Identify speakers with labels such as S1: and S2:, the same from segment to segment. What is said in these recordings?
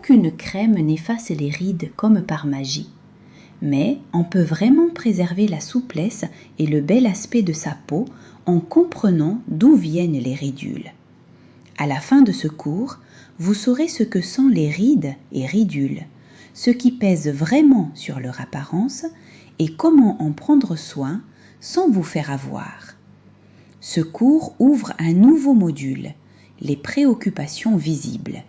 S1: Aucune crème n'efface les rides comme par magie. Mais on peut vraiment préserver la souplesse et le bel aspect de sa peau en comprenant d'où viennent les ridules. À la fin de ce cours, vous saurez ce que sont les rides et ridules, ce qui pèse vraiment sur leur apparence et comment en prendre soin sans vous faire avoir. Ce cours ouvre un nouveau module, les préoccupations visibles.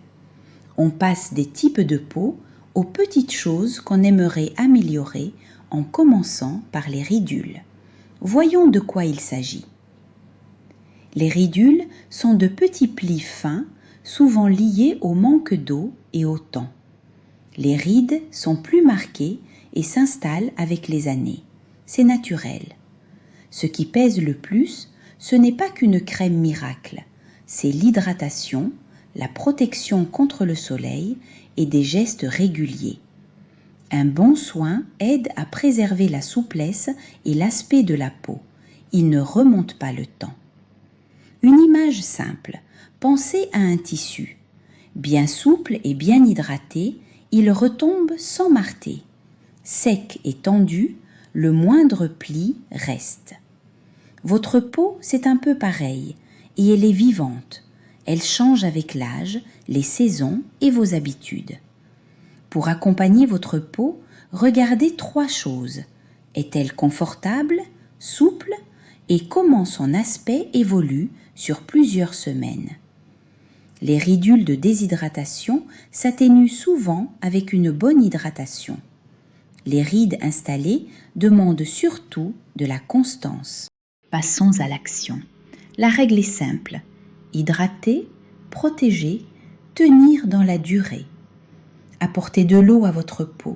S1: On passe des types de peau aux petites choses qu'on aimerait améliorer en commençant par les ridules. Voyons de quoi il s'agit. Les ridules sont de petits plis fins, souvent liés au manque d'eau et au temps. Les rides sont plus marquées et s'installent avec les années. C'est naturel. Ce qui pèse le plus, ce n'est pas qu'une crème miracle, c'est l'hydratation, la protection contre le soleil et des gestes réguliers. Un bon soin aide à préserver la souplesse et l'aspect de la peau. Il ne remonte pas le temps. Une image simple. Pensez à un tissu. Bien souple et bien hydraté, il retombe sans marter. Sec et tendu, le moindre pli reste. Votre peau, c'est un peu pareil, et elle est vivante. Elle change avec l'âge, les saisons et vos habitudes. Pour accompagner votre peau, regardez 3 choses. Est-elle confortable, souple et comment son aspect évolue sur plusieurs semaines. Les ridules de déshydratation s'atténuent souvent avec une bonne hydratation. Les rides installées demandent surtout de la constance. Passons à l'action. La règle est simple. Hydrater, protéger, tenir dans la durée. Apportez de l'eau à votre peau,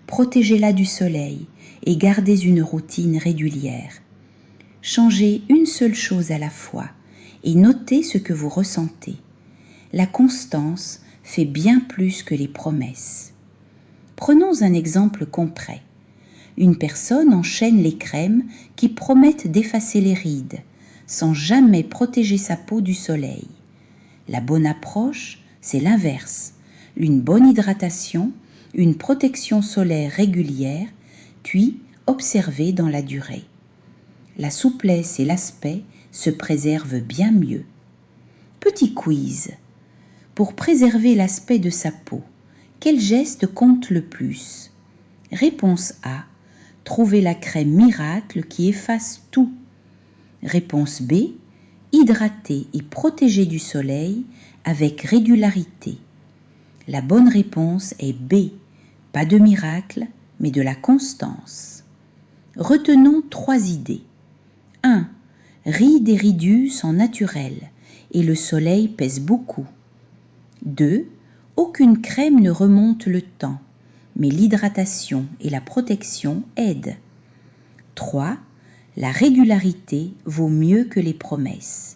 S1: protégez-la du soleil et gardez une routine régulière. Changez une seule chose à la fois et notez ce que vous ressentez. La constance fait bien plus que les promesses. Prenons un exemple concret. Une personne enchaîne les crèmes qui promettent d'effacer les rides, sans jamais protéger sa peau du soleil. La bonne approche, c'est l'inverse. Une bonne hydratation, une protection solaire régulière, puis observer dans la durée. La souplesse et l'aspect se préservent bien mieux. Petit quiz. Pour préserver l'aspect de sa peau, quel geste compte le plus? Réponse A. Trouver la crème miracle qui efface tout. Réponse B. Hydrater et protéger du soleil avec régularité. La bonne réponse est B. Pas de miracle, mais de la constance. Retenons 3 idées. 1. Rides et ridus sont naturels et le soleil pèse beaucoup. 2. Aucune crème ne remonte le temps, mais l'hydratation et la protection aident. 3. La régularité vaut mieux que les promesses.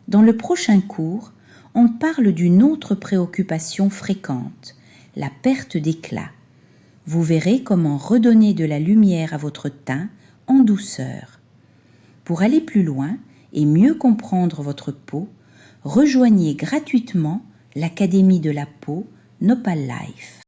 S1: Dans le prochain cours, on parle d'une autre préoccupation fréquente, la perte d'éclat. Vous verrez comment redonner de la lumière à votre teint en douceur. Pour aller plus loin et mieux comprendre votre peau, rejoignez gratuitement l'Académie de la peau Nopal Life.